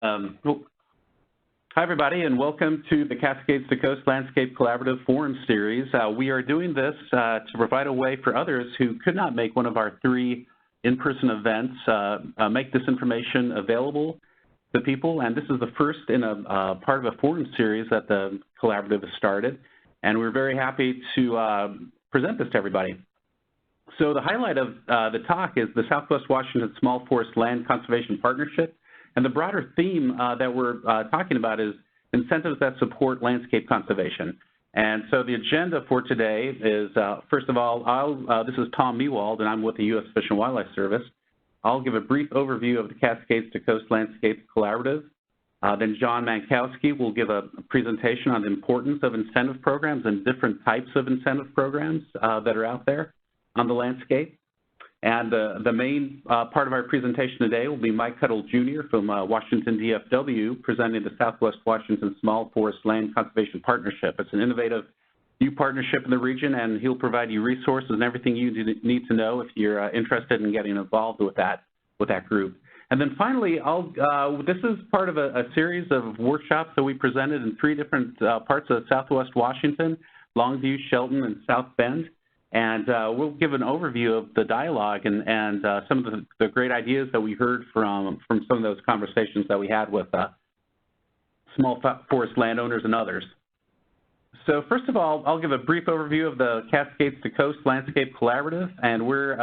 Well, hi, everybody, and welcome to the Cascades to Coast Landscape Collaborative Forum Series. We are doing this to provide a way for others who could not make one of our 3 in-person events, make this information available to people. And this is the first in a part of a forum series that the collaborative has started. And we're very happy to present this to everybody. So the highlight of the talk is the Southwest Washington Small Forest Land Conservation Partnership. And the broader theme that we're talking about is incentives that support landscape conservation. And so the agenda for today is, first of all, this is Tom Mewald, and I'm with the U.S. Fish and Wildlife Service. I'll give a brief overview of the Cascades to Coast Landscape Collaborative. Then John Mankowski will give a presentation on the importance of incentive programs and different types of incentive programs that are out there on the landscape. And the main part of our presentation today will be Mike Cuttle Jr. from Washington DFW presenting the Southwest Washington Small Forest Land Conservation Partnership. It's an innovative new partnership in the region, and he'll provide you resources and everything you need to know if you're interested in getting involved with that group. And then finally, this is part of a series of workshops that we presented in 3 different parts of Southwest Washington, Longview, Shelton, and South Bend. And we'll give an overview of the dialogue and some of the great ideas that we heard from some of those conversations that we had with small forest landowners and others. So first of all, I'll give a brief overview of the Cascades to Coast Landscape Collaborative, and we're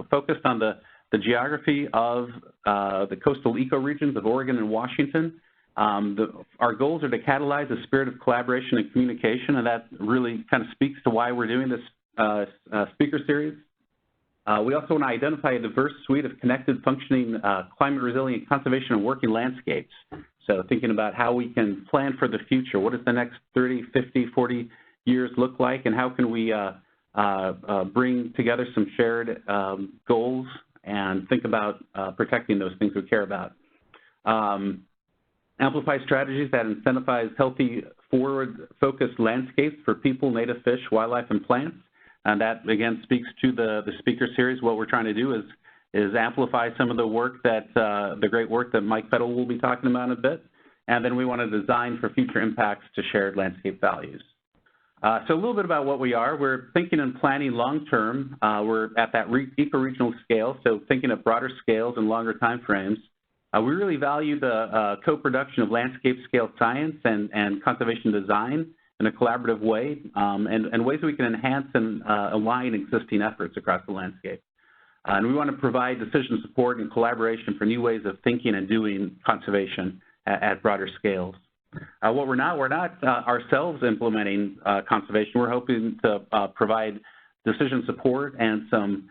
focused on the geography of the coastal ecoregions of Oregon and Washington. Our goals are to catalyze a spirit of collaboration and communication, and that really kind of speaks to why we're doing this speaker series. We also want to identify a diverse suite of connected, functioning, climate-resilient conservation and working landscapes. So thinking about how we can plan for the future. What does the next 30, 50, 40 years look like, and how can we bring together some shared goals and think about protecting those things we care about. Amplify strategies that incentivize healthy, forward-focused landscapes for people, native fish, wildlife, and plants. And that, again, speaks to the speaker series. What we're trying to do is amplify some of the work that, the great work that Mike Fettel will be talking about in a bit. And then we want to design for future impacts to shared landscape values. So a little bit about what we are. We're thinking and planning long-term. We're at that eco-regional scale, so thinking of broader scales and longer time frames. We really value the co-production of landscape-scale science and conservation design in a collaborative way, and ways we can enhance and align existing efforts across the landscape. And we want to provide decision support and collaboration for new ways of thinking and doing conservation at broader scales. We're not ourselves implementing conservation. We're hoping to provide decision support and some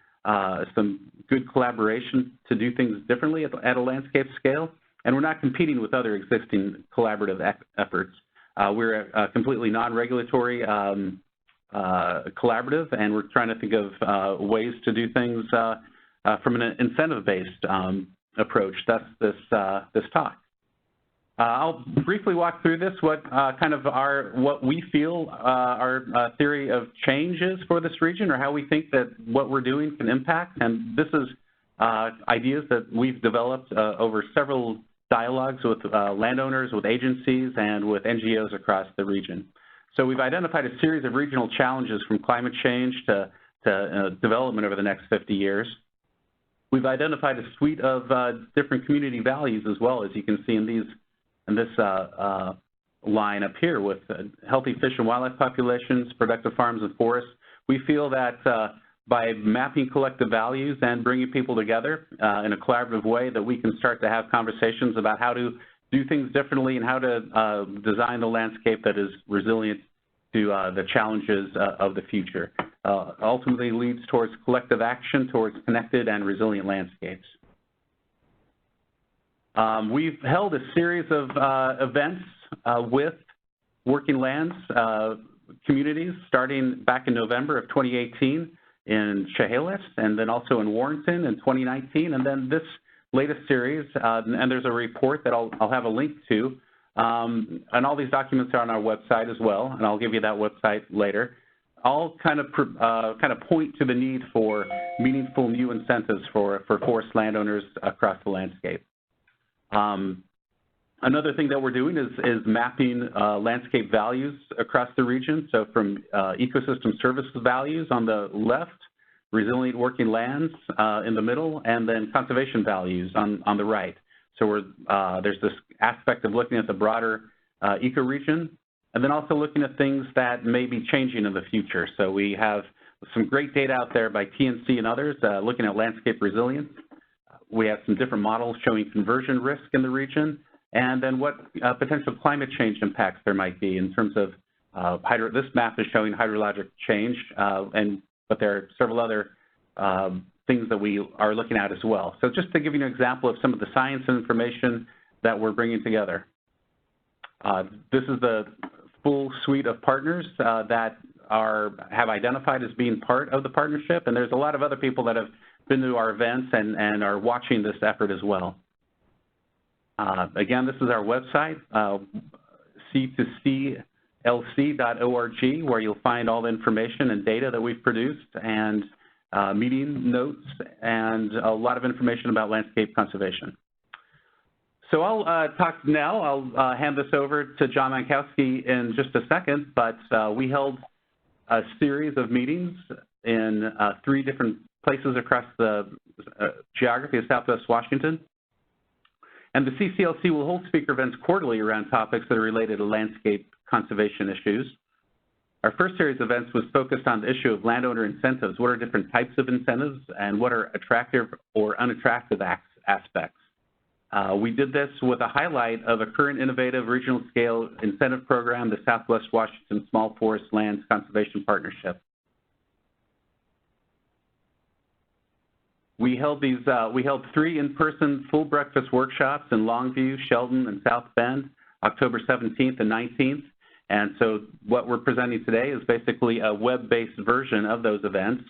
good collaboration to do things differently at a landscape scale. And we're not competing with other existing collaborative efforts. We're a completely non-regulatory collaborative, and we're trying to think of ways to do things from an incentive-based approach. That's this talk. I'll briefly walk through this, what we feel our theory of change is for this region, or how we think that what we're doing can impact. And this is ideas that we've developed over several dialogues with landowners, with agencies, and with NGOs across the region. So we've identified a series of regional challenges from climate change to development over the next 50 years. We've identified a suite of different community values as well, as you can see in this line up here with healthy fish and wildlife populations, productive farms and forests. We feel that by mapping collective values and bringing people together in a collaborative way, that we can start to have conversations about how to do things differently and how to design the landscape that is resilient to the challenges of the future. Ultimately leads towards collective action, towards connected and resilient landscapes. We've held a series of events with working lands communities starting back in November of 2018 in Chehalis, and then also in Warrenton in 2019, and then this latest series, and there's a report that I'll have a link to, and all these documents are on our website as well, and I'll give you that website later. All kind of point to the need for meaningful new incentives for forest landowners across the landscape. Another thing that we're doing is mapping landscape values across the region. So from ecosystem services values on the left, resilient working lands in the middle, and then conservation values on the right. So there's this aspect of looking at the broader ecoregion, and then also looking at things that may be changing in the future. So we have some great data out there by TNC and others looking at landscape resilience. We have some different models showing conversion risk in the region, and then what potential climate change impacts there might be in terms of this map is showing hydrologic change, but there are several other things that we are looking at as well. So just to give you an example of some of the science and information that we're bringing together. This is the full suite of partners that have identified as being part of the partnership, and there's a lot of other people that have been to our events and are watching this effort as well. Again, this is our website, c2clc.org, where you'll find all the information and data that we've produced, and meeting notes, and a lot of information about landscape conservation. So I'll talk now. I'll hand this over to John Mankowski in just a second, but we held a series of meetings in 3 different places across the geography of Southwest Washington. And the CCLC will hold speaker events quarterly around topics that are related to landscape conservation issues. Our first series of events was focused on the issue of landowner incentives. What are different types of incentives, and what are attractive or unattractive aspects? We did this with a highlight of a current innovative regional scale incentive program, the Southwest Washington Small Forest Lands Conservation Partnership. We held 3 in-person full breakfast workshops in Longview, Shelton, and South Bend, October 17th and 19th. And so what we're presenting today is basically a web-based version of those events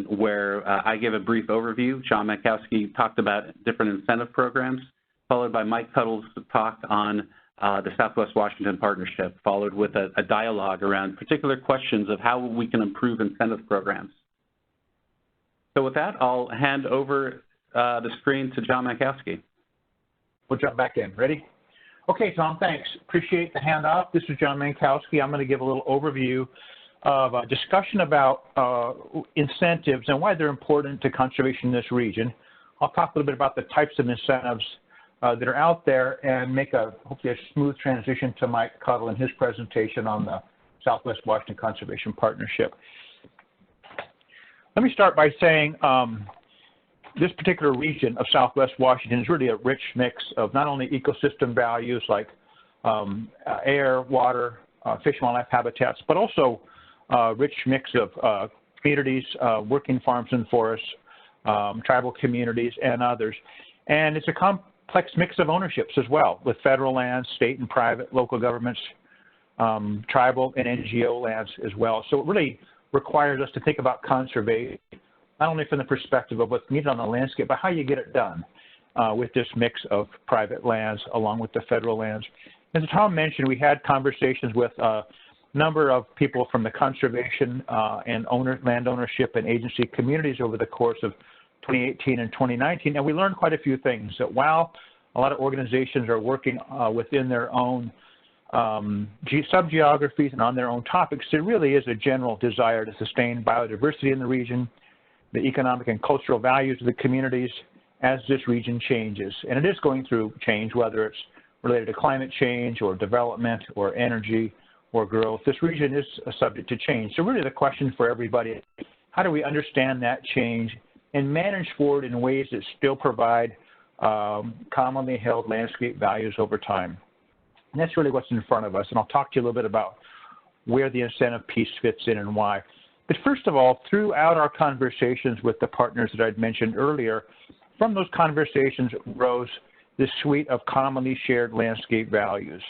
where I give a brief overview. John Mankowski talked about different incentive programs, followed by Mike Cuddle's talk on the Southwest Washington Partnership, followed with a dialogue around particular questions of how we can improve incentive programs. So with that, I'll hand over the screen to John Mankowski. We'll jump back in. Ready? Okay, Tom, thanks. Appreciate the handoff. This is John Mankowski. I'm going to give a little overview of a discussion about incentives and why they're important to conservation in this region. I'll talk a little bit about the types of incentives that are out there and make hopefully a smooth transition to Mike Cuddle and his presentation on the Southwest Washington Conservation Partnership. Let me start by saying this particular region of Southwest Washington is really a rich mix of not only ecosystem values like air, water, fish and wildlife habitats, but also a rich mix of communities, working farms and forests, tribal communities, and others. And it's a complex mix of ownerships as well, with federal lands, state and private, local governments, tribal and NGO lands as well. So it really requires us to think about conservation, not only from the perspective of what's needed on the landscape, but how you get it done with this mix of private lands along with the federal lands. As Tom mentioned, we had conversations with a number of people from the conservation and land ownership and agency communities over the course of 2018 and 2019, and we learned quite a few things. That while a lot of organizations are working within their own subgeographies and on their own topics, there really is a general desire to sustain biodiversity in the region, the economic and cultural values of the communities as this region changes. And it is going through change, whether it's related to climate change or development or energy or growth. This region is subject to change. So really the question for everybody, how do we understand that change and manage forward in ways that still provide commonly held landscape values over time? And that's really what's in front of us. And I'll talk to you a little bit about where the incentive piece fits in and why. But first of all, throughout our conversations with the partners that I'd mentioned earlier, from those conversations rose this suite of commonly shared landscape values.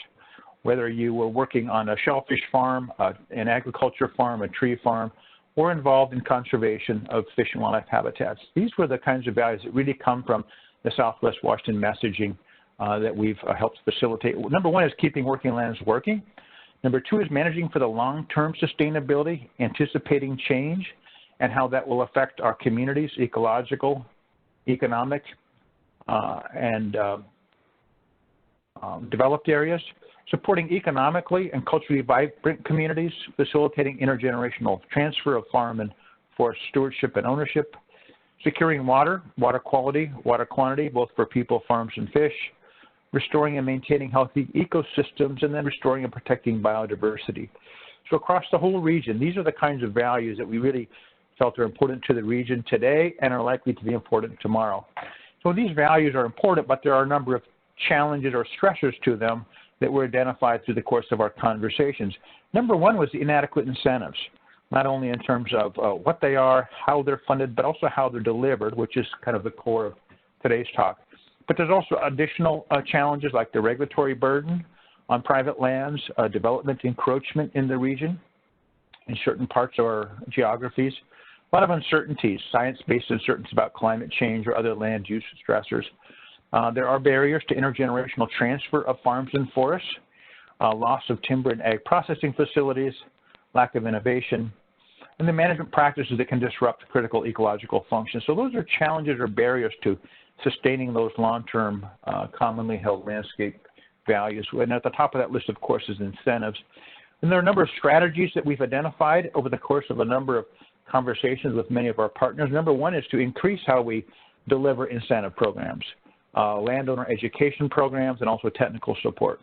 Whether you were working on a shellfish farm, an agriculture farm, a tree farm, or involved in conservation of fish and wildlife habitats. These were the kinds of values that really come from the Southwest Washington messaging that we've helped facilitate. Number one is keeping working lands working. Number two is managing for the long-term sustainability, anticipating change, and how that will affect our communities, ecological, economic, and developed areas, supporting economically and culturally vibrant communities, facilitating intergenerational transfer of farm and forest stewardship and ownership, securing water, water quality, water quantity, both for people, farms, and fish, restoring and maintaining healthy ecosystems, and then restoring and protecting biodiversity. So across the whole region, these are the kinds of values that we really felt are important to the region today and are likely to be important tomorrow. So these values are important, but there are a number of challenges or stressors to them that were identified through the course of our conversations. Number one was the inadequate incentives, not only in terms of what they are, how they're funded, but also how they're delivered, which is kind of the core of today's talk. But there's also additional challenges like the regulatory burden on private lands, development encroachment in the region, in certain parts of our geographies, a lot of uncertainties, science-based uncertainties about climate change or other land use stressors. There are barriers to intergenerational transfer of farms and forests, loss of timber and ag processing facilities, lack of innovation, and the management practices that can disrupt critical ecological functions. So those are challenges or barriers to sustaining those long-term, commonly held landscape values. And at the top of that list, of course, is incentives. And there are a number of strategies that we've identified over the course of a number of conversations with many of our partners. Number one is to increase how we deliver incentive programs. Landowner education programs, and also technical support.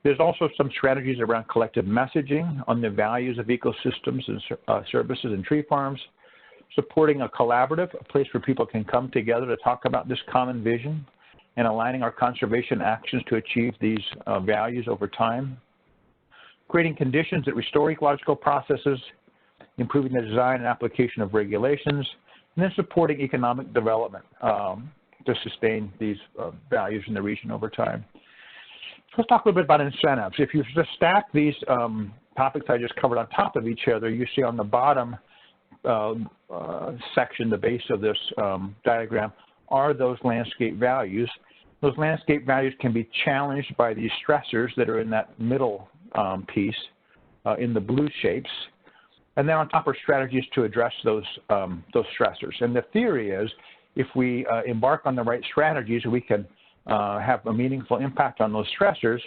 There's also some strategies around collective messaging on the values of ecosystems and services and tree farms, supporting a collaborative, a place where people can come together to talk about this common vision, and aligning our conservation actions to achieve these values over time, creating conditions that restore ecological processes, improving the design and application of regulations, and then supporting economic development to sustain these values in the region over time. So let's talk a little bit about incentives. If you just stack these topics I just covered on top of each other, you see on the bottom section, the base of this diagram, are those landscape values. Those landscape values can be challenged by these stressors that are in that middle piece in the blue shapes. And then on top are strategies to address those stressors. And the theory is, if we embark on the right strategies, we can have a meaningful impact on those stressors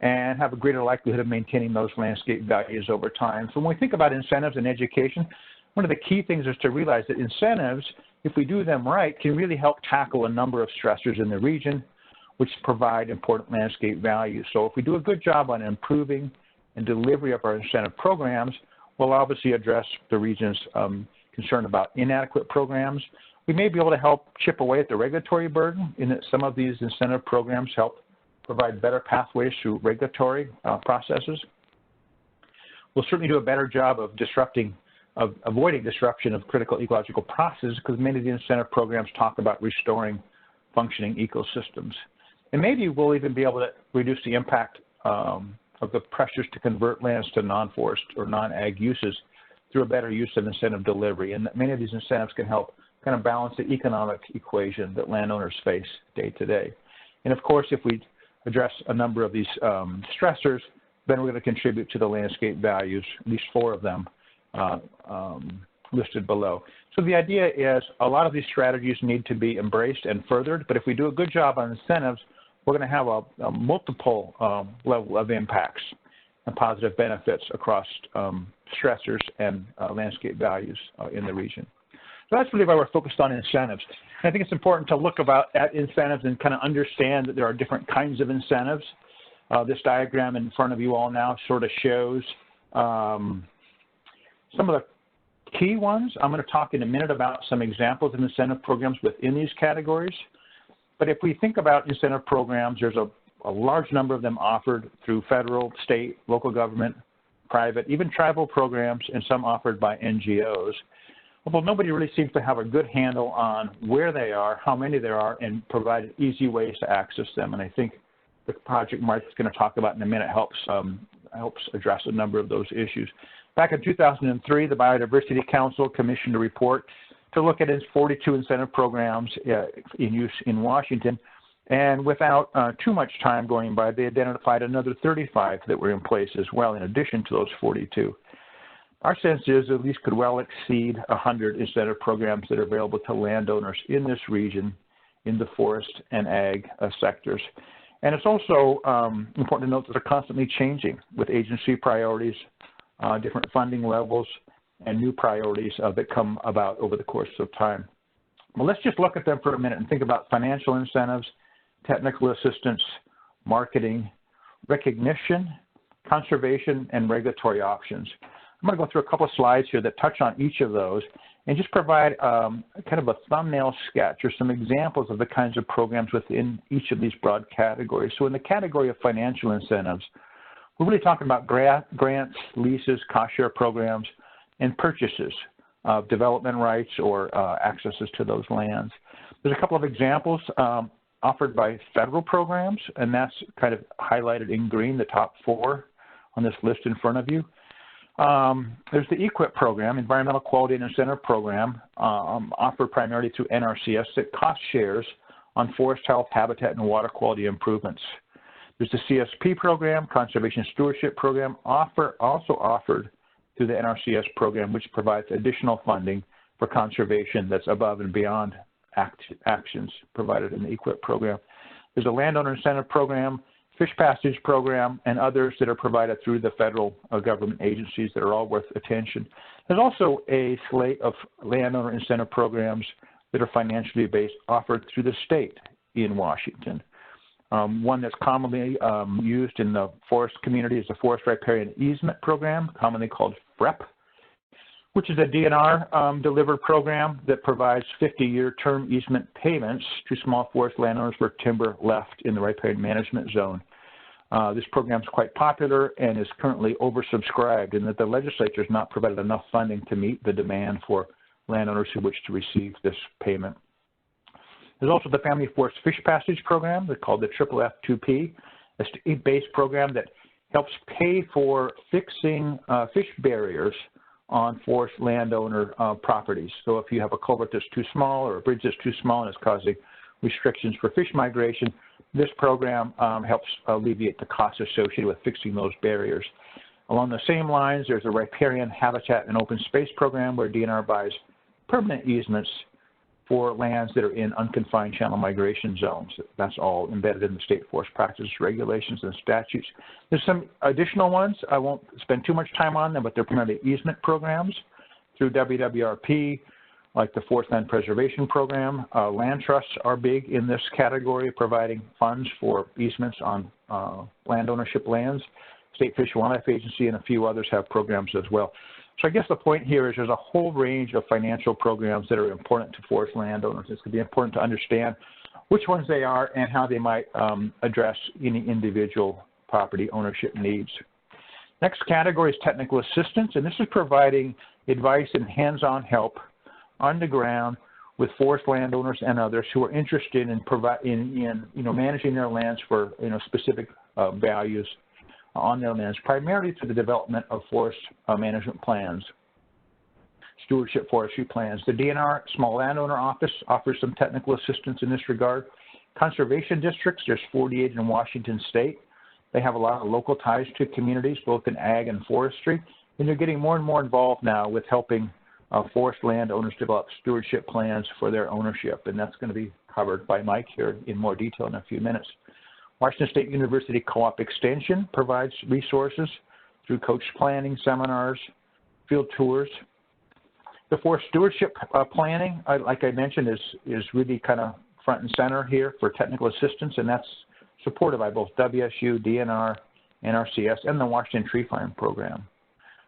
and have a greater likelihood of maintaining those landscape values over time. So when we think about incentives in education, one of the key things is to realize that incentives, if we do them right, can really help tackle a number of stressors in the region, which provide important landscape values. So if we do a good job on improving and delivery of our incentive programs, we'll obviously address the region's concern about inadequate programs. We may be able to help chip away at the regulatory burden in that some of these incentive programs help provide better pathways through regulatory processes. We'll certainly do a better job of avoiding disruption of critical ecological processes, because many of the incentive programs talk about restoring functioning ecosystems. And maybe we'll even be able to reduce the impact of the pressures to convert lands to non-forest or non-ag uses through a better use of incentive delivery. And many of these incentives can help kind of balance the economic equation that landowners face day to day. And of course, if we address a number of these stressors, then we're going to contribute to the landscape values, at least 4 of them listed below. So the idea is a lot of these strategies need to be embraced and furthered, but if we do a good job on incentives, we're going to have a multiple level of impacts and positive benefits across stressors and landscape values in the region. So that's really why we're focused on incentives. And I think it's important to look at incentives and kind of understand that there are different kinds of incentives. This diagram in front of you all now sort of shows some of the key ones. I'm going to talk in a minute about some examples of incentive programs within these categories. But if we think about incentive programs, there's a large number of them offered through federal, state, local government, private, even tribal programs, and some offered by NGOs. Although nobody really seems to have a good handle on where they are, how many there are, and provide easy ways to access them. And I think the project Mark's going to talk about in a minute helps address a number of those issues. Back in 2003, the Biodiversity Council commissioned a report to look at its 42 incentive programs in use in Washington. And without too much time going by, they identified another 35 that were in place as well, in addition to those 42. Our sense is that these could well exceed 100 incentive programs that are available to landowners in this region, in the forest and ag sectors. And it's also important to note that they're constantly changing with agency priorities, different funding levels, and new priorities that come about over the course of time. Well, let's just look at them for a minute and think about financial incentives, technical assistance, marketing, recognition, conservation, and regulatory options. I'm going to go through a couple of slides here that touch on each of those and just provide kind of a thumbnail sketch or some examples of the kinds of programs within each of these broad categories. So in the category of financial incentives, we're really talking about grants, leases, cost share programs, and purchases of development rights or accesses to those lands. There's a couple of examples offered by federal programs, and that's kind of highlighted in green, the top 4 on this list in front of you. There's the EQIP program, Environmental Quality and Incentive Program, offered primarily through NRCS that cost shares on forest health, habitat, and water quality improvements. There's the CSP program, Conservation Stewardship Program, also offered through the NRCS program, which provides additional funding for conservation that's above and beyond actions provided in the EQIP program. There's a Landowner Incentive Program, Fish Passage Program, and others that are provided through the federal government agencies that are all worth attention. There's also a slate of landowner incentive programs that are financially based offered through the state in Washington. One that's commonly used in the forest community is the Forest Riparian Easement Program, commonly called FREP, which is a DNR delivered program that provides 50-year term easement payments to small forest landowners for timber left in the riparian management zone. This program is quite popular and is currently oversubscribed in that the legislature has not provided enough funding to meet the demand for landowners who wish to receive this payment. There's also the Family Forest Fish Passage Program, they're called the FFF2P, a state-based program that helps pay for fixing fish barriers on forest landowner properties. So if you have a culvert that's too small or a bridge that's too small and it's causing restrictions for fish migration, this program helps alleviate the costs associated with fixing those barriers. Along the same lines, there's a Riparian Habitat and Open Space Program where DNR buys permanent easements for lands that are in unconfined channel migration zones. That's all embedded in the state forest practices, regulations, and statutes. There's some additional ones. I won't spend too much time on them, but they're primarily easement programs through WWRP, like the Forest Land Preservation Program. Land trusts are big in this category, providing funds for easements on land ownership lands. State Fish and Wildlife Agency and a few others have programs as well. So I guess the point here is there's a whole range of financial programs that are important to forest landowners. It's going to be important to understand which ones they are and how they might address any individual property ownership needs. Next category is technical assistance, and this is providing advice and hands-on help on the ground with forest landowners and others who are interested in managing their lands for specific values on their lands, primarily through the development of forest management plans, stewardship forestry plans. The DNR Small Landowner Office offers some technical assistance in this regard. Conservation districts, there's 48 in Washington State. They have a lot of local ties to communities, both in ag and forestry, and they're getting more and more involved now with helping forest landowners develop stewardship plans for their ownership, and that's going to be covered by Mike here in more detail in a few minutes. Washington State University Co-op Extension provides resources through coach planning, seminars, field tours. The forest stewardship planning, like I mentioned, is really kind of front and center here for technical assistance, and that's supported by both WSU, DNR, NRCS, and the Washington Tree Farm Program.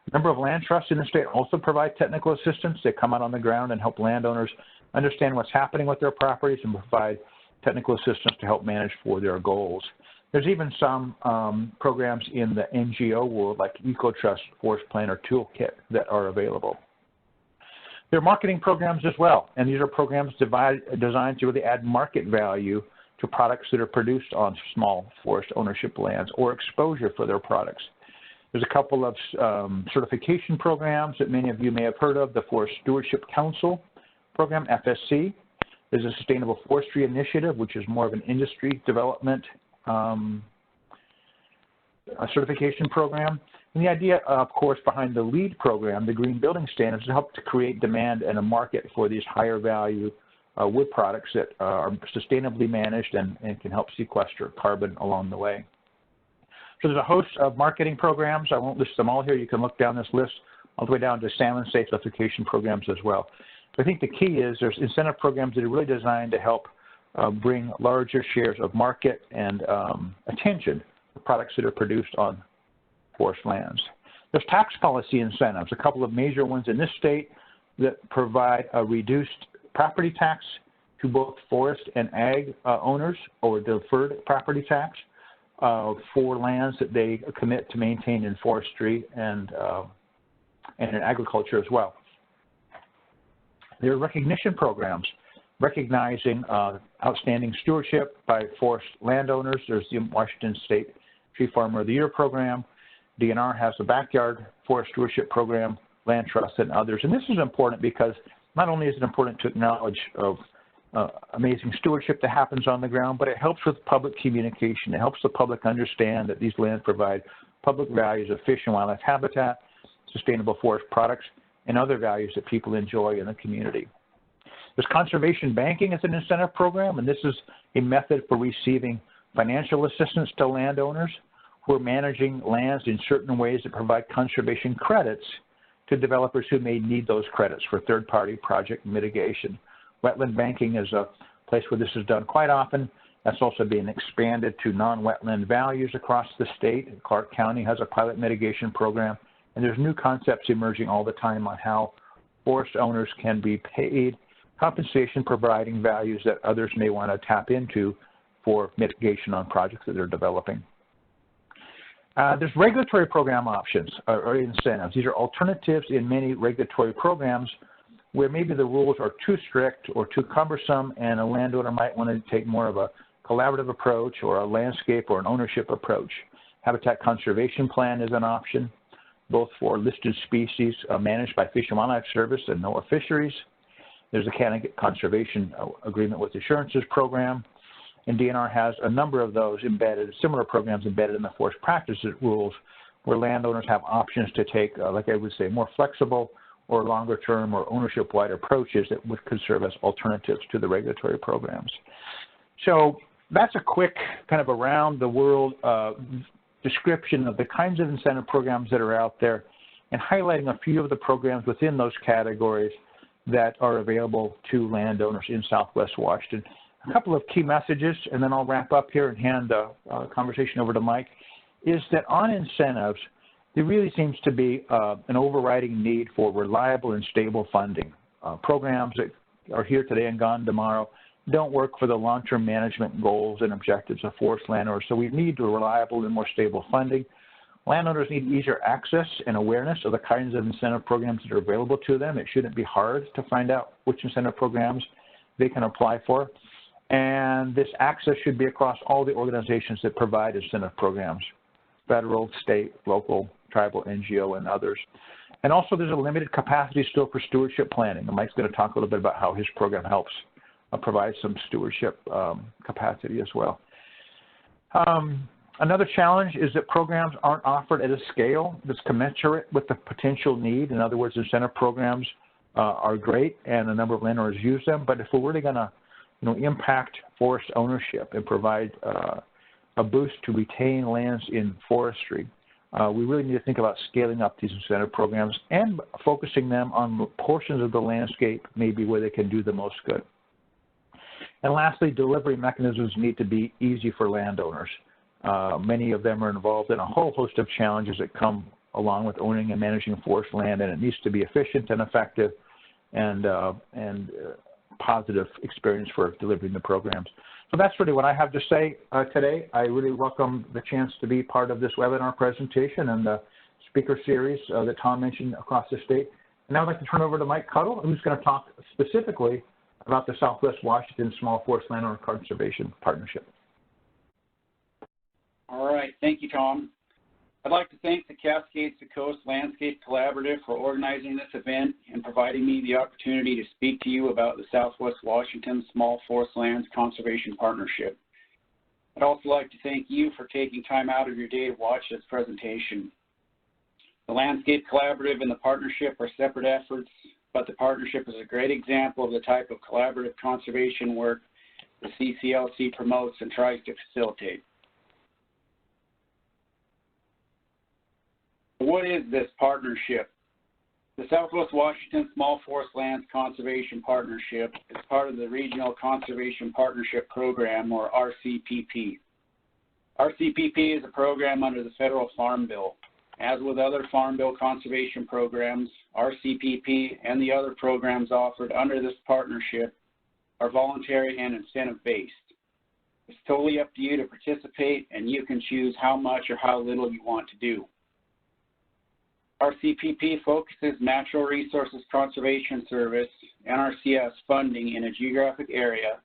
A number of land trusts in the state also provide technical assistance. They come out on the ground and help landowners understand what's happening with their properties and provide technical assistance to help manage for their goals. There's even some programs in the NGO world like EcoTrust Forest Planner Toolkit that are available. There are marketing programs as well, and these are programs designed to really add market value to products that are produced on small forest ownership lands or exposure for their products. There's a couple of certification programs that many of you may have heard of, the Forest Stewardship Council program, FSC. There's a Sustainable Forestry Initiative, which is more of an industry development certification program. And the idea, of course, behind the LEED program, the Green Building Standards, is to help to create demand and a market for these higher value wood products that are sustainably managed and can help sequester carbon along the way. So there's a host of marketing programs. I won't list them all here. You can look down this list all the way down to salmon safe certification programs as well. But I think the key is there's incentive programs that are really designed to help bring larger shares of market and attention to products that are produced on forest lands. There's tax policy incentives, a couple of major ones in this state that provide a reduced property tax to both forest and ag owners, or deferred property tax for lands that they commit to maintain in forestry and in agriculture as well. There are recognition programs recognizing outstanding stewardship by forest landowners. There's the Washington State Tree Farmer of the Year program. DNR has the Backyard Forest Stewardship Program, Land Trust, and others. And this is important because not only is it important to acknowledge of amazing stewardship that happens on the ground, but it helps with public communication. It helps the public understand that these lands provide public values of fish and wildlife habitat, sustainable forest products, and other values that people enjoy in the community. There's conservation banking as an incentive program, and this is a method for receiving financial assistance to landowners who are managing lands in certain ways that provide conservation credits to developers who may need those credits for third-party project mitigation. Wetland banking is a place where this is done quite often. That's also being expanded to non-wetland values across the state. Clark County has a pilot mitigation program, and there's new concepts emerging all the time on how forest owners can be paid compensation providing values that others may want to tap into for mitigation on projects that they're developing. There's regulatory program options or incentives. These are alternatives in many regulatory programs where maybe the rules are too strict or too cumbersome, and a landowner might want to take more of a collaborative approach or a landscape or an ownership approach. Habitat conservation plan is an option, both for listed species managed by Fish and Wildlife Service and NOAA Fisheries. There's a candidate conservation agreement with assurances program, and DNR has a number of those embedded, similar programs embedded in the forest practices rules, where landowners have options to take, like I would say, more flexible or longer term or ownership-wide approaches that could serve as alternatives to the regulatory programs. So that's a quick kind of around the world description of the kinds of incentive programs that are out there and highlighting a few of the programs within those categories that are available to landowners in Southwest Washington. A couple of key messages, and then I'll wrap up here and hand the conversation over to Mike, is that on incentives, there really seems to be an overriding need for reliable and stable funding. Programs that are here today and gone tomorrow don't work for the long-term management goals and objectives of forest landowners, so we need reliable and more stable funding. Landowners need easier access and awareness of the kinds of incentive programs that are available to them. It shouldn't be hard to find out which incentive programs they can apply for. And this access should be across all the organizations that provide incentive programs, federal, state, local, tribal, NGO, and others. And also there's a limited capacity still for stewardship planning. And Mike's going to talk a little bit about how his program helps provide some stewardship capacity as well. Another challenge is that programs aren't offered at a scale that's commensurate with the potential need. In other words, incentive programs are great and a number of landowners use them, but if we're really going to impact forest ownership and provide a boost to retain lands in forestry, we really need to think about scaling up these incentive programs and focusing them on portions of the landscape maybe where they can do the most good. And lastly, delivery mechanisms need to be easy for landowners. Many of them are involved in a whole host of challenges that come along with owning and managing forest land, and it needs to be efficient and effective and positive experience for delivering the programs. So that's really what I have to say today. I really welcome the chance to be part of this webinar presentation and the speaker series that Tom mentioned across the state. And now I'd like to turn over to Mike Cuttle, who's going to talk specifically about the Southwest Washington Small Forest Landowner Conservation Partnership. All right, thank you, Tom. I'd like to thank the Cascades to Coast Landscape Collaborative for organizing this event and providing me the opportunity to speak to you about the Southwest Washington Small Forest Lands Conservation Partnership. I'd also like to thank you for taking time out of your day to watch this presentation. The Landscape Collaborative and the partnership are separate efforts, but the partnership is a great example of the type of collaborative conservation work the CCLC promotes and tries to facilitate. What is this partnership? The Southwest Washington Small Forest Lands Conservation Partnership is part of the Regional Conservation Partnership Program, or RCPP. RCPP is a program under the Federal Farm Bill. As with other Farm Bill conservation programs, RCPP and the other programs offered under this partnership are voluntary and incentive-based. It's totally up to you to participate, and you can choose how much or how little you want to do. RCPP focuses Natural Resources Conservation Service, NRCS, funding in a geographic area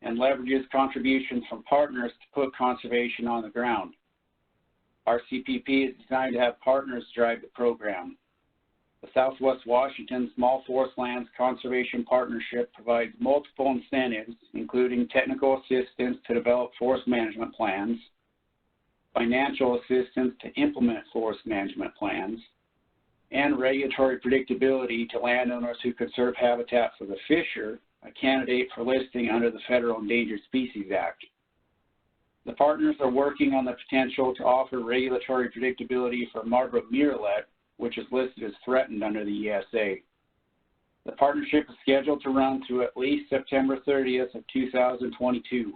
and leverages contributions from partners to put conservation on the ground. RCPP is designed to have partners drive the program. The Southwest Washington Small Forest Lands Conservation Partnership provides multiple incentives, including technical assistance to develop forest management plans, financial assistance to implement forest management plans, and regulatory predictability to landowners who conserve habitat for the fisher, a candidate for listing under the Federal Endangered Species Act. The partners are working on the potential to offer regulatory predictability for Marlborough murrelet, which is listed as threatened under the ESA. The partnership is scheduled to run through at least September 30th of 2022.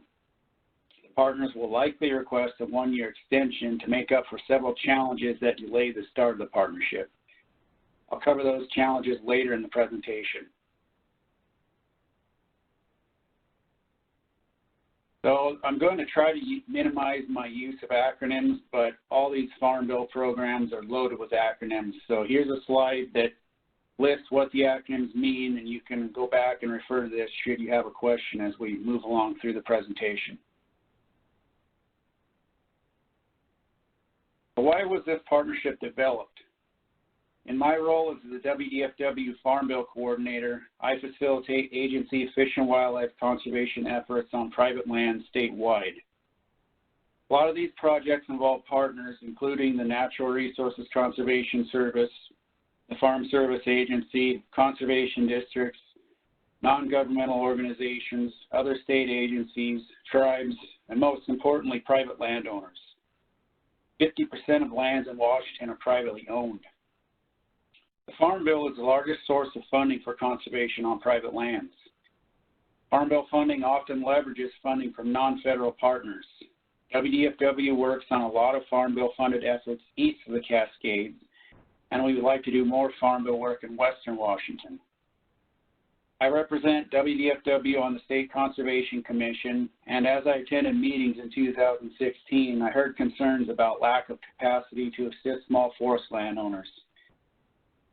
The partners will likely request a one-year extension to make up for several challenges that delay the start of the partnership. I'll cover those challenges later in the presentation. So I'm going to try to minimize my use of acronyms, but all these Farm Bill programs are loaded with acronyms. So here's a slide that lists what the acronyms mean, and you can go back and refer to this should you have a question as we move along through the presentation. So why was this partnership developed? In my role as the WDFW Farm Bill Coordinator, I facilitate agency fish and wildlife conservation efforts on private land statewide. A lot of these projects involve partners, including the Natural Resources Conservation Service, the Farm Service Agency, conservation districts, non-governmental organizations, other state agencies, tribes, and most importantly, private landowners. 50% of lands in Washington are privately owned. The Farm Bill is the largest source of funding for conservation on private lands. Farm Bill funding often leverages funding from non-federal partners. WDFW works on a lot of Farm Bill funded efforts east of the Cascades, and we would like to do more Farm Bill work in Western Washington. I represent WDFW on the State Conservation Commission, and as I attended meetings in 2016, I heard concerns about lack of capacity to assist small forest landowners.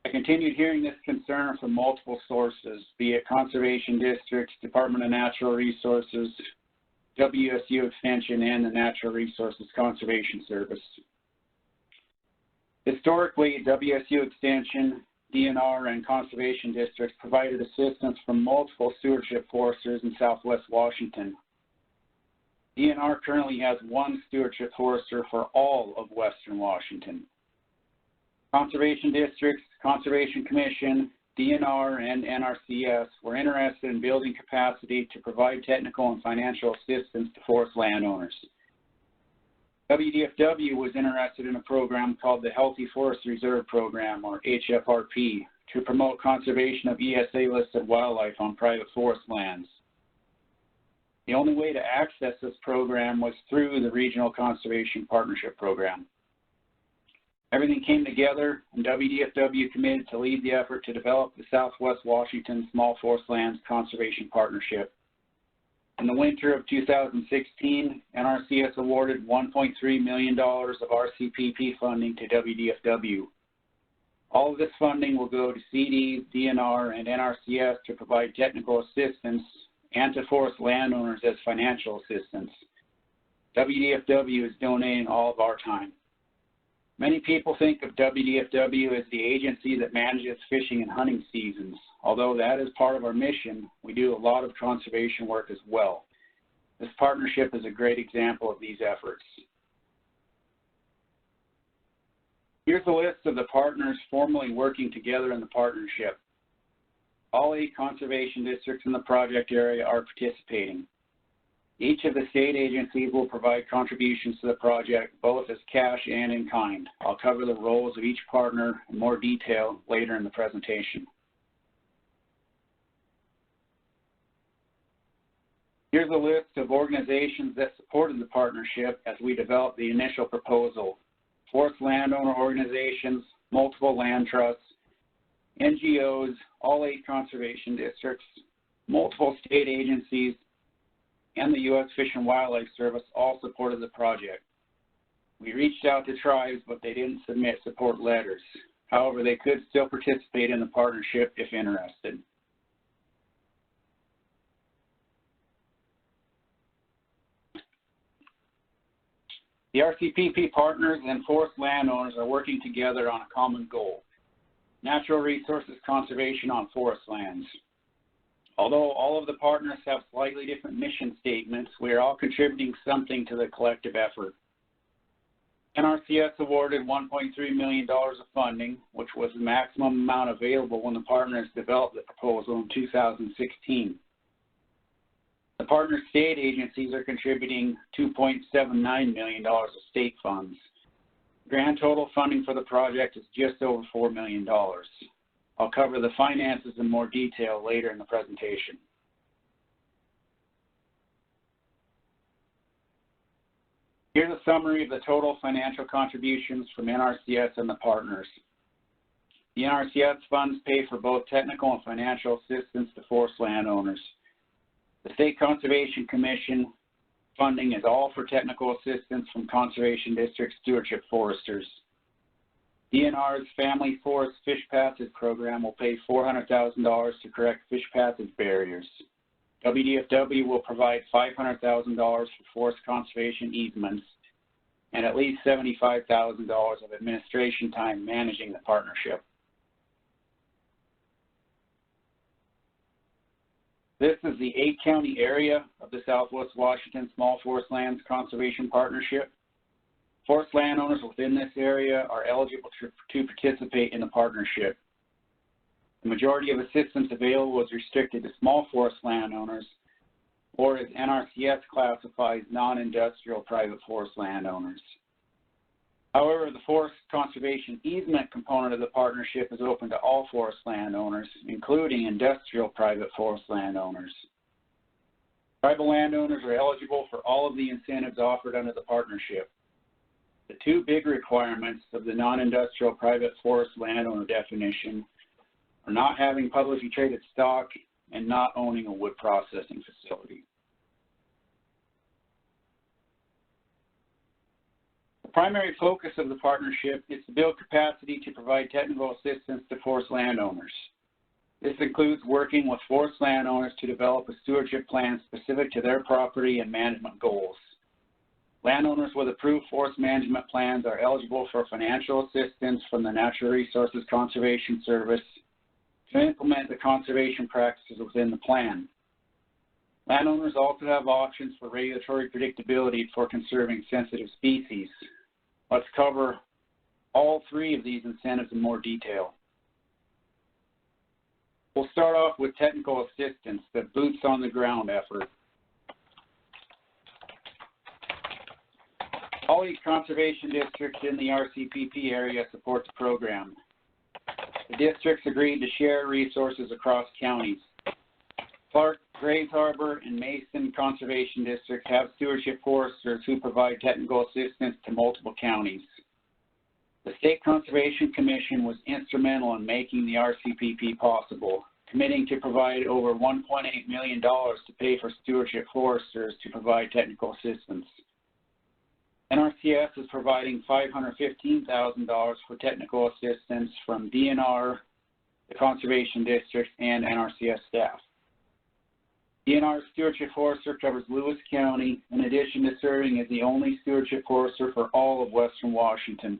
I continued hearing this concern from multiple sources, be it conservation districts, Department of Natural Resources, WSU Extension, and the Natural Resources Conservation Service. Historically, WSU Extension, DNR, and conservation districts provided assistance from multiple stewardship foresters in Southwest Washington. DNR currently has one stewardship forester for all of Western Washington. Conservation districts, Conservation Commission, DNR, and NRCS were interested in building capacity to provide technical and financial assistance to forest landowners. WDFW was interested in a program called the Healthy Forest Reserve Program, or HFRP, to promote conservation of ESA-listed wildlife on private forest lands. The only way to access this program was through the Regional Conservation Partnership Program. Everything came together, and WDFW committed to lead the effort to develop the Southwest Washington Small Forest Lands Conservation Partnership. In the winter of 2016, NRCS awarded $1.3 million of RCPP funding to WDFW. All of this funding will go to CDs, DNR, and NRCS to provide technical assistance and to forest landowners as financial assistance. WDFW is donating all of our time. Many people think of WDFW as the agency that manages fishing and hunting seasons. Although that is part of our mission, we do a lot of conservation work as well. This partnership is a great example of these efforts. Here's a list of the partners formally working together in the partnership. all 8 conservation districts in the project area are participating. Each of the state agencies will provide contributions to the project, both as cash and in kind. I'll cover the roles of each partner in more detail later in the presentation. Here's a list of organizations that supported the partnership as we developed the initial proposal. Forest landowner organizations, multiple land trusts, NGOs, all 8 conservation districts, multiple state agencies, and the U.S. Fish and Wildlife Service all supported the project. We reached out to tribes, but they didn't submit support letters. However, they could still participate in the partnership if interested. The RCPP partners and forest landowners are working together on a common goal: natural resources conservation on forest lands. Although all of the partners have slightly different mission statements, we are all contributing something to the collective effort. NRCS awarded $1.3 million of funding, which was the maximum amount available when the partners developed the proposal in 2016. The partner state agencies are contributing $2.79 million of state funds. Grand total funding for the project is just over $4 million. I'll cover the finances in more detail later in the presentation. Here's a summary of the total financial contributions from NRCS and the partners. The NRCS funds pay for both technical and financial assistance to forest landowners. The State Conservation Commission funding is all for technical assistance from Conservation District Stewardship Foresters. DNR's Family Forest Fish Passage Program will pay $400,000 to correct fish passage barriers. WDFW will provide $500,000 for forest conservation easements and at least $75,000 of administration time managing the partnership. This is the 8-county area of the Southwest Washington Small Forest Lands Conservation Partnership. Forest landowners within this area are eligible to participate in the partnership. The majority of assistance available is restricted to small forest landowners, or as NRCS classifies, non-industrial private forest landowners. However, the forest conservation easement component of the partnership is open to all forest landowners, including industrial private forest landowners. Tribal landowners are eligible for all of the incentives offered under the partnership. The 2 big requirements of the non-industrial private forest landowner definition are not having publicly traded stock and not owning a wood processing facility. The primary focus of the partnership is to build capacity to provide technical assistance to forest landowners. This includes working with forest landowners to develop a stewardship plan specific to their property and management goals. Landowners with approved forest management plans are eligible for financial assistance from the Natural Resources Conservation Service to implement the conservation practices within the plan. Landowners also have options for regulatory predictability for conserving sensitive species. Let's cover all 3 of these incentives in more detail. We'll start off with technical assistance, the boots on the ground effort. All 8 conservation districts in the RCPP area support the program. The districts agreed to share resources across counties. Clark, Grays Harbor, and Mason conservation districts have stewardship foresters who provide technical assistance to multiple counties. The State Conservation Commission was instrumental in making the RCPP possible, committing to provide over $1.8 million to pay for stewardship foresters to provide technical assistance. NRCS is providing $515,000 for technical assistance from DNR, the conservation districts, and NRCS staff. DNR's stewardship forester covers Lewis County, in addition to serving as the only stewardship forester for all of Western Washington.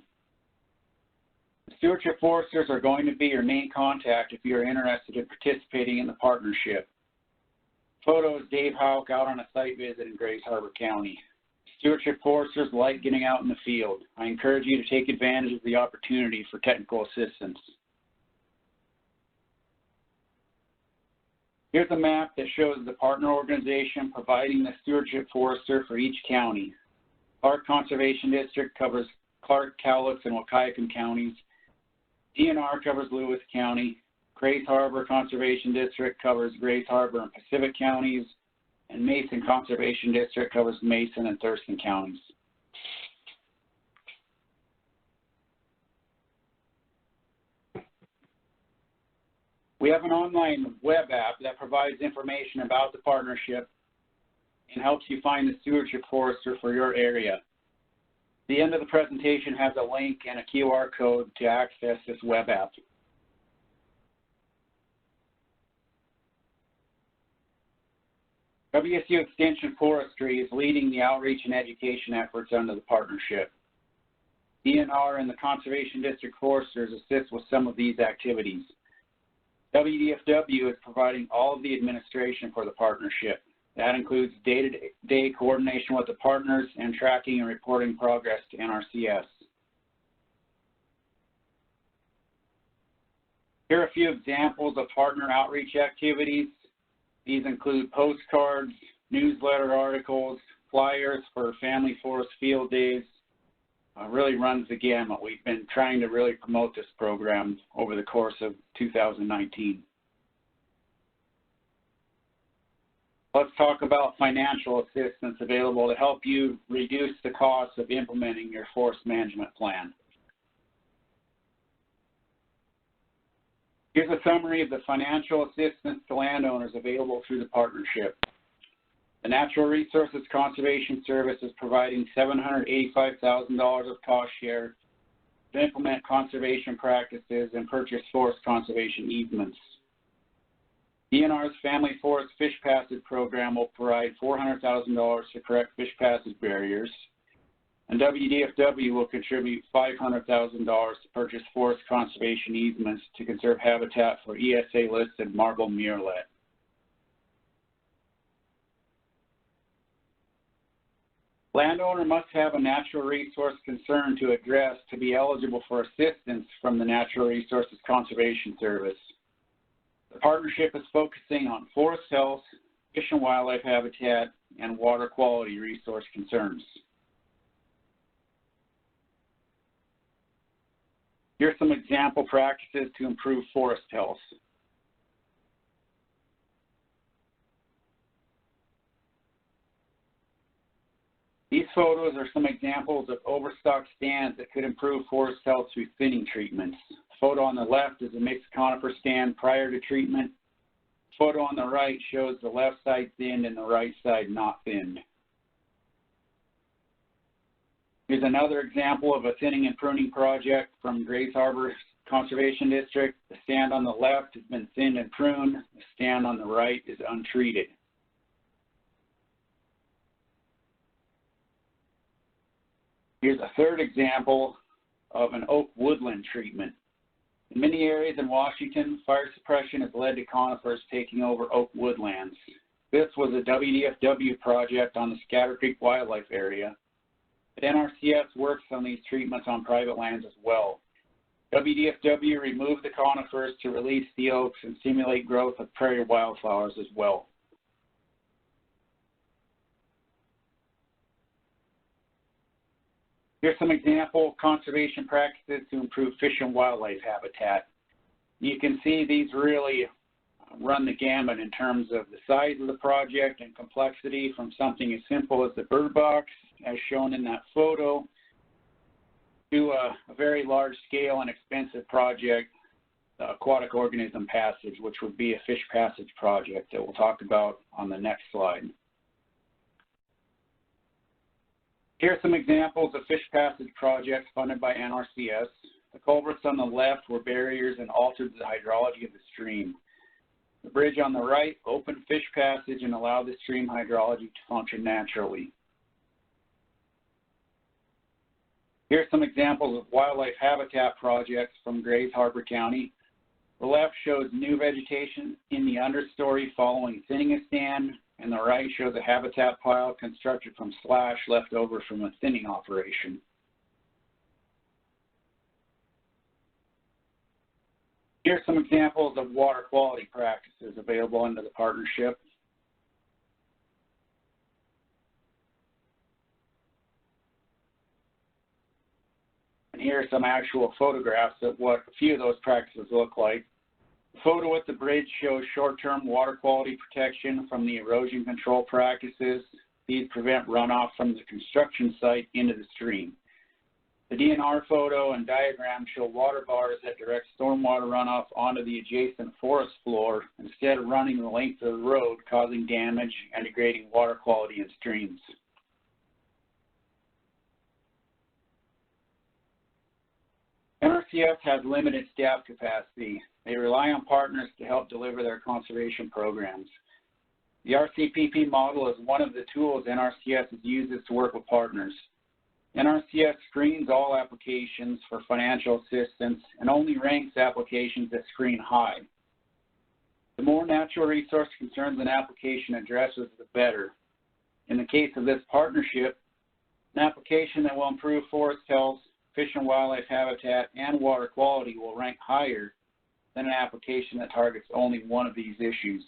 The stewardship foresters are going to be your main contact if you are interested in participating in the partnership. Photo is Dave Houck out on a site visit in Grays Harbor County. Stewardship foresters like getting out in the field. I encourage you to take advantage of the opportunity for technical assistance. Here's a map that shows the partner organization providing the stewardship forester for each county. Clark Conservation District covers Clark, Cowlitz, and Wahkiakum counties. DNR covers Lewis County. Grays Harbor Conservation District covers Grays Harbor and Pacific counties. And Mason Conservation District covers Mason and Thurston counties. We have an online web app that provides information about the partnership and helps you find the stewardship forester for your area. The end of the presentation has a link and a QR code to access this web app. WSU Extension Forestry is leading the outreach and education efforts under the partnership. DNR and the Conservation District Foresters assist with some of these activities. WDFW is providing all of the administration for the partnership. That includes day-to-day coordination with the partners and tracking and reporting progress to NRCS. Here are a few examples of partner outreach activities. These include postcards, newsletter articles, flyers for family forest field days. Really runs the gamut. We've been trying to really promote this program over the course of 2019. Let's talk about financial assistance available to help you reduce the cost of implementing your forest management plan. Here's a summary of the financial assistance to landowners available through the partnership. The Natural Resources Conservation Service is providing $785,000 of cost share to implement conservation practices and purchase forest conservation easements. DNR's Family Forest Fish Passage Program will provide $400,000 to correct fish passage barriers, and WDFW will contribute $500,000 to purchase forest conservation easements to conserve habitat for ESA-listed marble murrelet. Landowner must have a natural resource concern to address to be eligible for assistance from the Natural Resources Conservation Service. The partnership is focusing on forest health, fish and wildlife habitat, and water quality resource concerns. Here are some example practices to improve forest health. These photos are some examples of overstocked stands that could improve forest health through thinning treatments. The photo on the left is a mixed conifer stand prior to treatment. The photo on the right shows the left side thinned and the right side not thinned. Here's another example of a thinning and pruning project from Grays Harbor Conservation District. The stand on the left has been thinned and pruned. The stand on the right is untreated. Here's a third example of an oak woodland treatment. In many areas in Washington, fire suppression has led to conifers taking over oak woodlands. This was a WDFW project on the Scatter Creek Wildlife Area. But NRCS works on these treatments on private lands as well. WDFW removed the conifers to release the oaks and stimulate growth of prairie wildflowers as well. Here's some example conservation practices to improve fish and wildlife habitat. You can see these really run the gamut in terms of the size of the project and complexity, from something as simple as the bird box, as shown in that photo, to a very large scale and expensive project, the aquatic organism passage, which would be a fish passage project that we'll talk about on the next slide. Here are some examples of fish passage projects funded by NRCS. The culverts on the left were barriers and altered the hydrology of the stream. The bridge on the right opened fish passage and allowed the stream hydrology to function naturally. Here are some examples of wildlife habitat projects from Grays Harbor County. The left shows new vegetation in the understory following thinning a stand, and the right shows a habitat pile constructed from slash left over from a thinning operation. Here are some examples of water quality practices available under the partnership. And here are some actual photographs of what a few of those practices look like. The photo at the bridge shows short-term water quality protection from the erosion control practices. These prevent runoff from the construction site into the stream. The DNR photo and diagram show water bars that direct stormwater runoff onto the adjacent forest floor instead of running the length of the road, causing damage and degrading water quality in streams. NRCS has limited staff capacity. They rely on partners to help deliver their conservation programs. The RCPP model is one of the tools NRCS uses to work with partners. NRCS screens all applications for financial assistance and only ranks applications that screen high. The more natural resource concerns an application addresses, the better. In the case of this partnership, an application that will improve forest health, fish and wildlife habitat, and water quality will rank higher than an application that targets only one of these issues.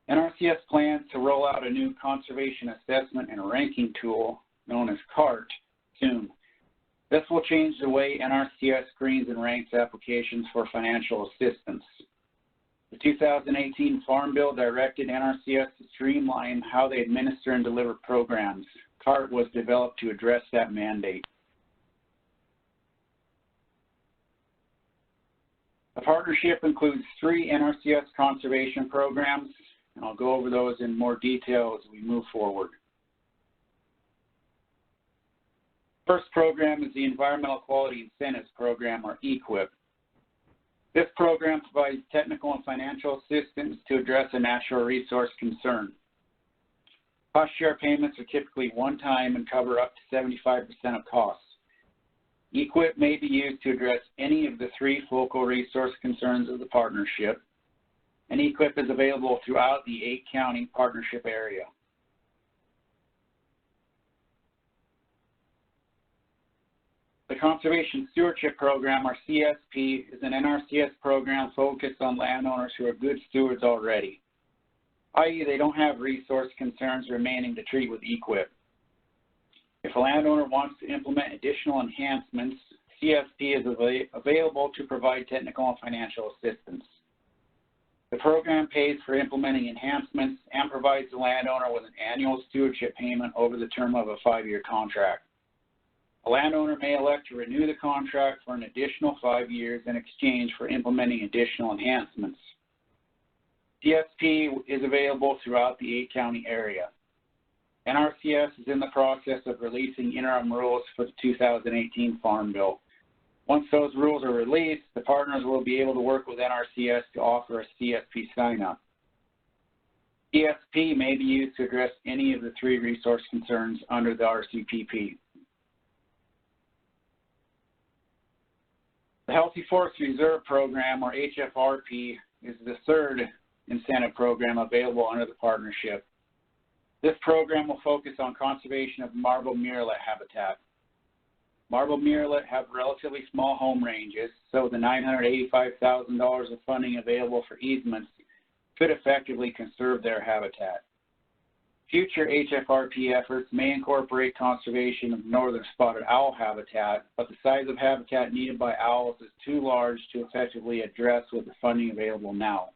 NRCS plans to roll out a new conservation assessment and ranking tool known as CART soon. This will change the way NRCS screens and ranks applications for financial assistance. The 2018 Farm Bill directed NRCS to streamline how they administer and deliver programs. CART was developed to address that mandate. The partnership includes 3 NRCS conservation programs, and I'll go over those in more detail as we move forward. First program is the Environmental Quality Incentives Program, or EQIP. This program provides technical and financial assistance to address a natural resource concern. Cost share payments are typically one-time and cover up to 75% of costs. EQIP may be used to address any of the 3 focal resource concerns of the partnership, and EQIP is available throughout the 8-county partnership area. The Conservation Stewardship Program, or CSP, is an NRCS program focused on landowners who are good stewards already, i.e. they don't have resource concerns remaining to treat with EQIP. If a landowner wants to implement additional enhancements, CSP is available to provide technical and financial assistance. The program pays for implementing enhancements and provides the landowner with an annual stewardship payment over the term of a 5-year contract. A landowner may elect to renew the contract for an additional 5 years in exchange for implementing additional enhancements. CSP is available throughout the 8-county area. NRCS is in the process of releasing interim rules for the 2018 Farm Bill. Once those rules are released, the partners will be able to work with NRCS to offer a CSP sign-up. CSP may be used to address any of the 3 resource concerns under the RCPP. The Healthy Forest Reserve Program, or HFRP, is the 3rd incentive program available under the partnership. This program will focus on conservation of marble murrelet habitat. Marble murrelet have relatively small home ranges, so the $985,000 of funding available for easements could effectively conserve their habitat. Future HFRP efforts may incorporate conservation of northern spotted owl habitat, but the size of habitat needed by owls is too large to effectively address with the funding available now.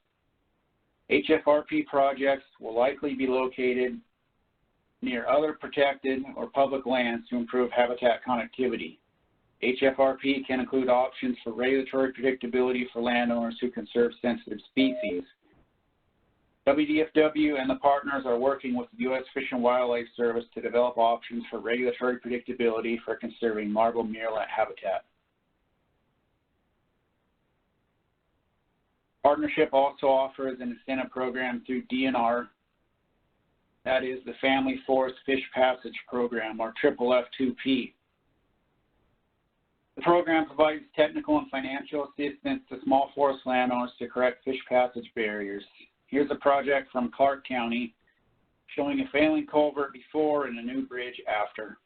HFRP projects will likely be located near other protected or public lands to improve habitat connectivity. HFRP can include options for regulatory predictability for landowners who conserve sensitive species. WDFW and the partners are working with the U.S. Fish and Wildlife Service to develop options for regulatory predictability for conserving marble murrelet habitat. Partnership also offers an incentive program through DNR, that is the Family Forest Fish Passage Program, or FFF2P. The program provides technical and financial assistance to small forest landowners to correct fish passage barriers. Here's a project from Clark County showing a failing culvert before and a new bridge after.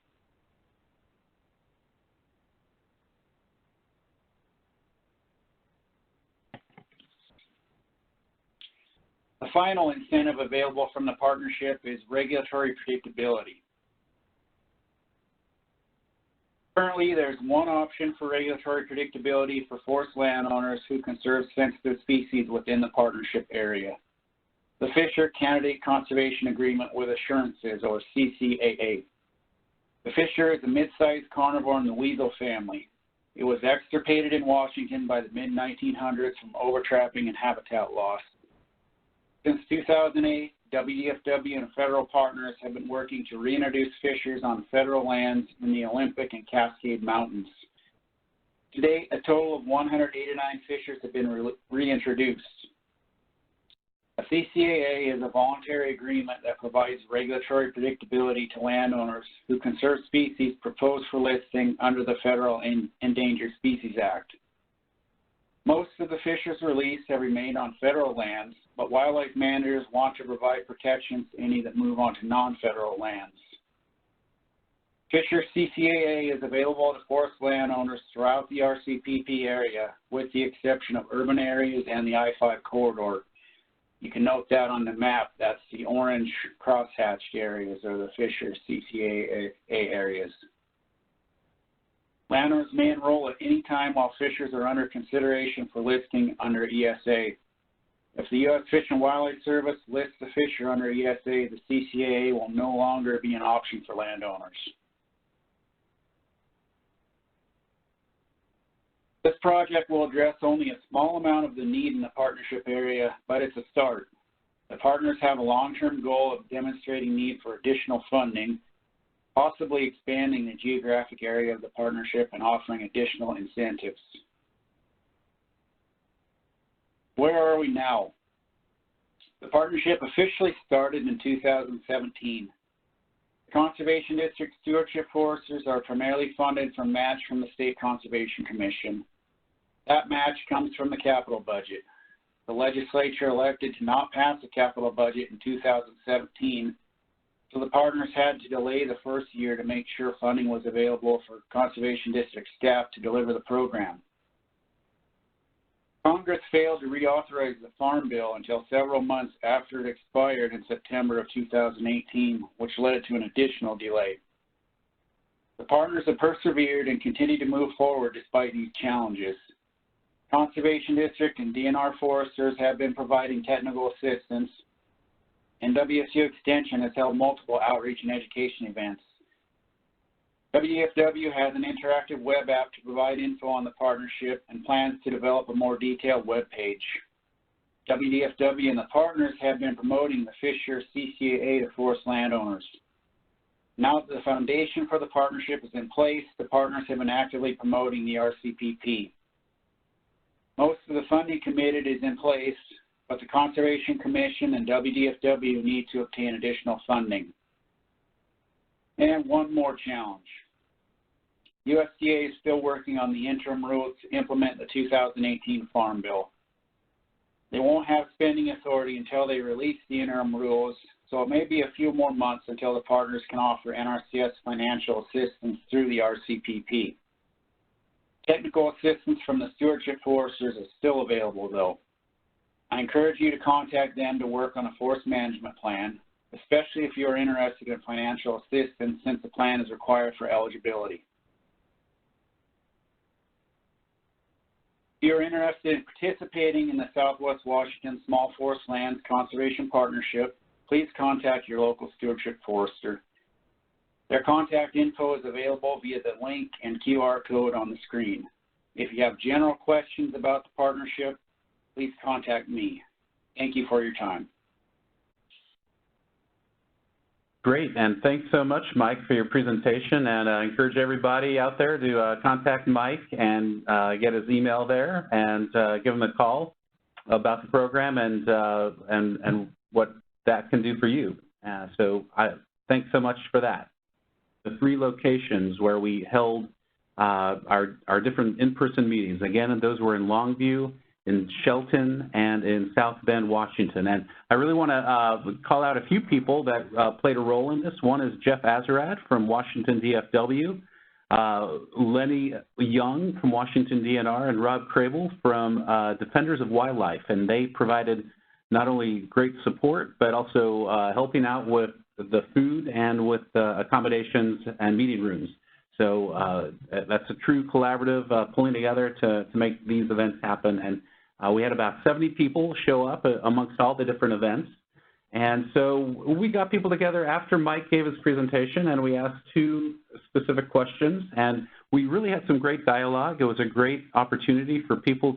final incentive available from the partnership is regulatory predictability. Currently, there's one option for regulatory predictability for forest landowners who conserve sensitive species within the partnership area: the Fisher Candidate Conservation Agreement with Assurances, or CCAA. The Fisher is a mid-sized carnivore in the weasel family. It was extirpated in Washington by the mid-1900s from overtrapping and habitat loss. Since 2008, WDFW and federal partners have been working to reintroduce fishers on federal lands in the Olympic and Cascade Mountains. To date, a total of 189 fishers have been reintroduced. A CCAA is a voluntary agreement that provides regulatory predictability to landowners who conserve species proposed for listing under the Federal Endangered Species Act. Most of the fishers released have remained on federal lands, but wildlife managers want to provide protections to any that move onto non-federal lands. Fisher CCAA is available to forest landowners throughout the RCPP area, with the exception of urban areas and the I-5 corridor. You can note that on the map. That's the orange crosshatched areas, or the Fisher CCAA areas. Landowners may enroll at any time while fishers are under consideration for listing under ESA. If the U.S. Fish and Wildlife Service lists the fisher under ESA, the CCAA will no longer be an option for landowners. This project will address only a small amount of the need in the partnership area, but it's a start. The partners have a long-term goal of demonstrating need for additional funding, possibly expanding the geographic area of the partnership and offering additional incentives. Where are we now? The partnership officially started in 2017. The Conservation District Stewardship Foresters are primarily funded from match from the State Conservation Commission. That match comes from the capital budget. The legislature elected to not pass a capital budget in 2017, so the partners had to delay the first year to make sure funding was available for Conservation District staff to deliver the program. Congress failed to reauthorize the Farm Bill until several months after it expired in September of 2018, which led to an additional delay. The partners have persevered and continue to move forward despite these challenges. Conservation District and DNR foresters have been providing technical assistance, and WSU Extension has held multiple outreach and education events. WDFW has an interactive web app to provide info on the partnership and plans to develop a more detailed web page. WDFW and the partners have been promoting the Fisher CCAA to forest landowners. Now that the foundation for the partnership is in place, the partners have been actively promoting the RCPP. Most of the funding committed is in place, but the Conservation Commission and WDFW need to obtain additional funding. And one more challenge. USDA is still working on the interim rules to implement the 2018 Farm Bill. They won't have spending authority until they release the interim rules, so it may be a few more months until the partners can offer NRCS financial assistance through the RCPP. Technical assistance from the stewardship foresters is still available, though. I encourage you to contact them to work on a forest management plan, especially if you are interested in financial assistance, since the plan is required for eligibility. If you are interested in participating in the Southwest Washington Small Forest Lands Conservation Partnership, please contact your local stewardship forester. Their contact info is available via the link and QR code on the screen. If you have general questions about the partnership, please contact me. Thank you for your time. Great, and thanks so much, Mike, for your presentation. And I encourage everybody out there to contact Mike and get his email there, and give him a call about the program and what that can do for you. Thanks so much for that. The 3 locations where we held our different in-person meetings, again, those were in Longview, in Shelton, and in South Bend, Washington. And I really want to call out a few people that played a role in this. One is Jeff Azarad from Washington DFW, Lenny Young from Washington DNR, and Rob Crable from Defenders of Wildlife. And they provided not only great support, but also helping out with the food and with accommodations and meeting rooms. So that's a true collaborative pulling together to make these events happen. And we had about 70 people show up amongst all the different events. And so we got people together after Mike gave his presentation, and we asked 2 specific questions. And we really had some great dialogue. It was a great opportunity for people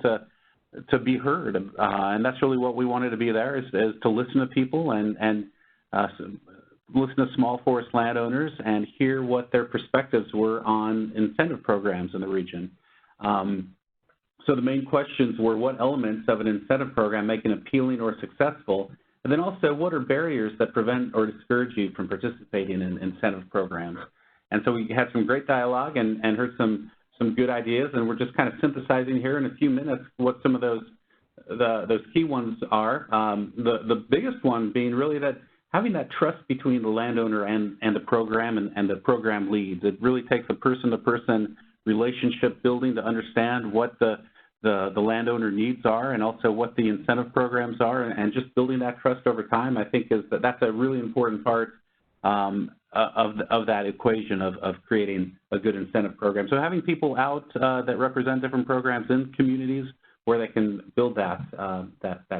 to be heard. And that's really what we wanted to be there, is to listen to people and listen to small forest landowners and hear what their perspectives were on incentive programs in the region. So the main questions were, what elements of an incentive program make it appealing or successful? And then also, what are barriers that prevent or discourage you from participating in incentive programs? And so we had some great dialogue and heard some good ideas, and we're just kind of synthesizing here in a few minutes what some of those key ones are. The biggest one being really that having that trust between the landowner and the program and the program leads. It really takes a person-to-person relationship building to understand what the landowner needs are and also what the incentive programs are, and just building that trust over time, I think that's a really important part of that equation of creating a good incentive program. So having people out that represent different programs in communities where they can build that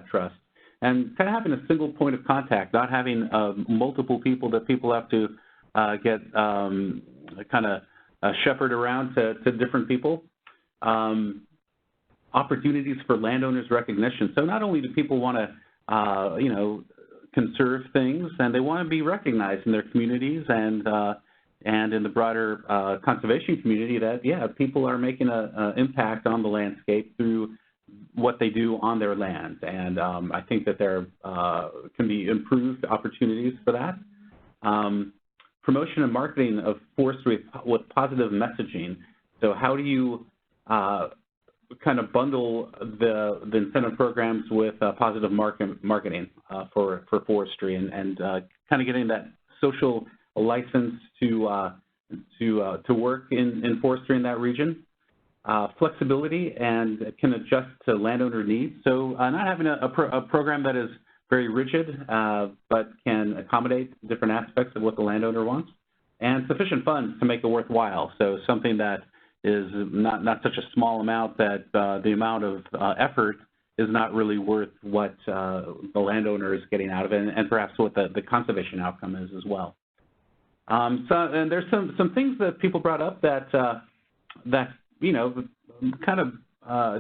trust. And kind of having a single point of contact, not having multiple people that people have to get kind of shepherd around to different people. Opportunities for landowners recognition. So not only do people want to, conserve things, and they want to be recognized in their communities and in the broader conservation community that, people are making an impact on the landscape through what they do on their land. And I think that there can be improved opportunities for that. Promotion and marketing of forestry with positive messaging. So how do you kind of bundle the incentive programs with positive marketing for forestry and kind of getting that social license to work in forestry in that region. Flexibility and can adjust to landowner needs. So not having a program that is very rigid but can accommodate different aspects of what the landowner wants. And sufficient funds to make it worthwhile. So something that is not such a small amount that the amount of effort is not really worth what the landowner is getting out of it, and perhaps what the conservation outcome is as well. And there's some things that people brought up that kind of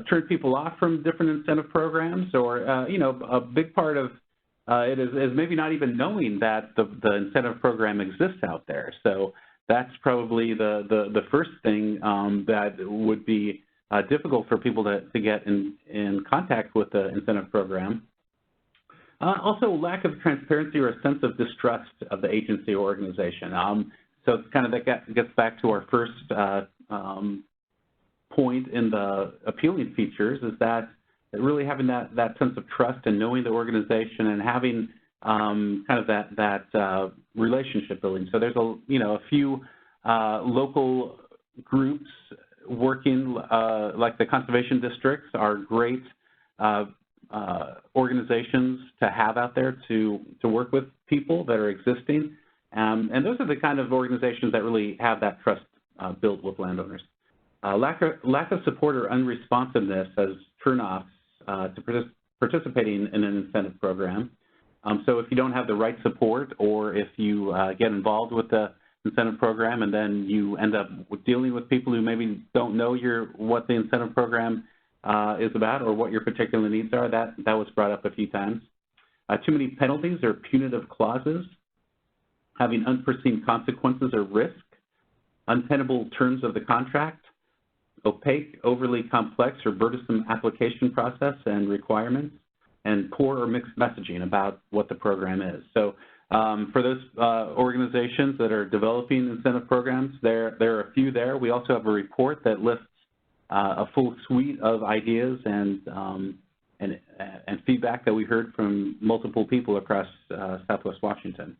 turn people off from different incentive programs, or a big part of it is maybe not even knowing that the incentive program exists out there. So that's probably the first thing that would be difficult for people to get in contact with the incentive program. Also, lack of transparency or a sense of distrust of the agency or organization. So it's kind of that gets back to our first point in the appealing features, is that really having that sense of trust and knowing the organization and having kind of that relationship building. So there's a few local groups working, like the conservation districts are great organizations to have out there to work with people that are existing. And those are the kind of organizations that really have that trust built with landowners. Lack of support or unresponsiveness as turnoffs to participating in an incentive program. So if you don't have the right support, or if you get involved with the incentive program and then you end up dealing with people who maybe don't know what the incentive program is about or what your particular needs are, that was brought up a few times. Too many penalties or punitive clauses, having unforeseen consequences or risk, untenable terms of the contract, opaque, overly complex or burdensome application process and requirements, and poor or mixed messaging about what the program is. So for those organizations that are developing incentive programs, there are a few there. We also have a report that lists a full suite of ideas and feedback that we heard from multiple people across Southwest Washington.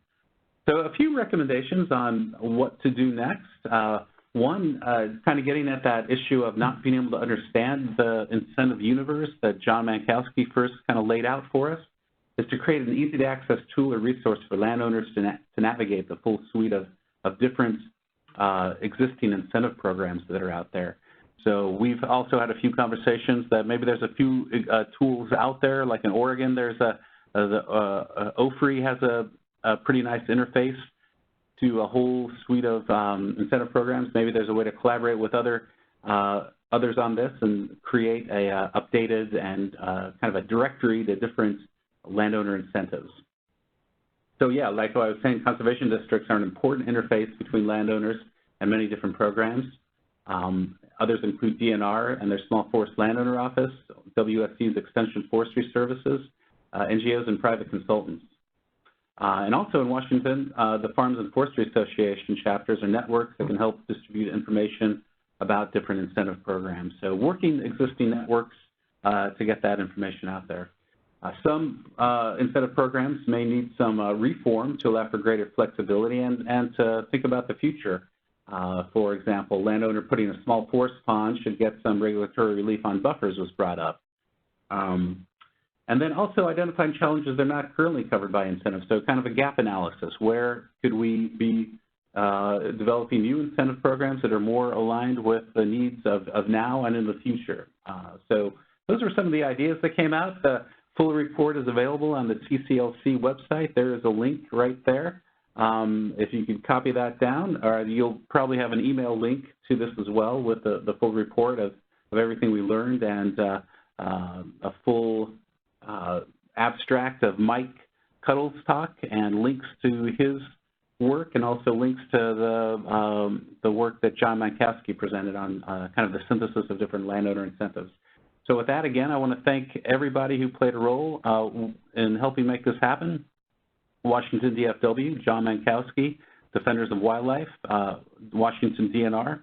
So a few recommendations on what to do next. One, kind of getting at that issue of not being able to understand the incentive universe that John Mankowski first kind of laid out for us. is to create an easy-to-access tool or resource for landowners to navigate the full suite of different existing incentive programs that are out there. So we've also had a few conversations that maybe there's a few tools out there, like in Oregon, there's OFRI has a pretty nice interface to a whole suite of incentive programs. Maybe there's a way to collaborate with others on this and create a updated and kind of a directory to different landowner incentives. So yeah, like what I was saying, conservation districts are an important interface between landowners and many different programs. Others include DNR and their Small Forest Landowner Office, WSC's Extension Forestry Services, NGOs, and private consultants. And also in Washington, the Farms and Forestry Association chapters are networks that can help distribute information about different incentive programs. So working existing networks to get that information out there. Some incentive programs may need some reform to allow for greater flexibility and to think about the future. For example, landowner putting a small forest pond should get some regulatory relief on buffers was brought up. And then also identifying challenges that are not currently covered by incentives. So kind of a gap analysis. Where could we be developing new incentive programs that are more aligned with the needs of now and in the future? So those are some of the ideas that came out. The full report is available on the CCLC website. There is a link right there. If you could copy that down, or you'll probably have an email link to this as well with the full report of everything we learned and a full abstract of Mike Cuddle's talk and links to his work and also links to the work that John Mankowski presented on kind of the synthesis of different landowner incentives. So with that, again, I want to thank everybody who played a role in helping make this happen. Washington DFW, John Mankowski, Defenders of Wildlife, Washington DNR.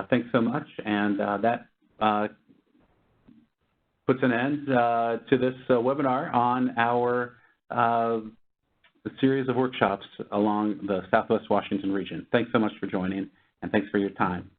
Thanks so much, and that puts an end to this webinar on our series of workshops along the Southwest Washington region. Thanks so much for joining, and thanks for your time.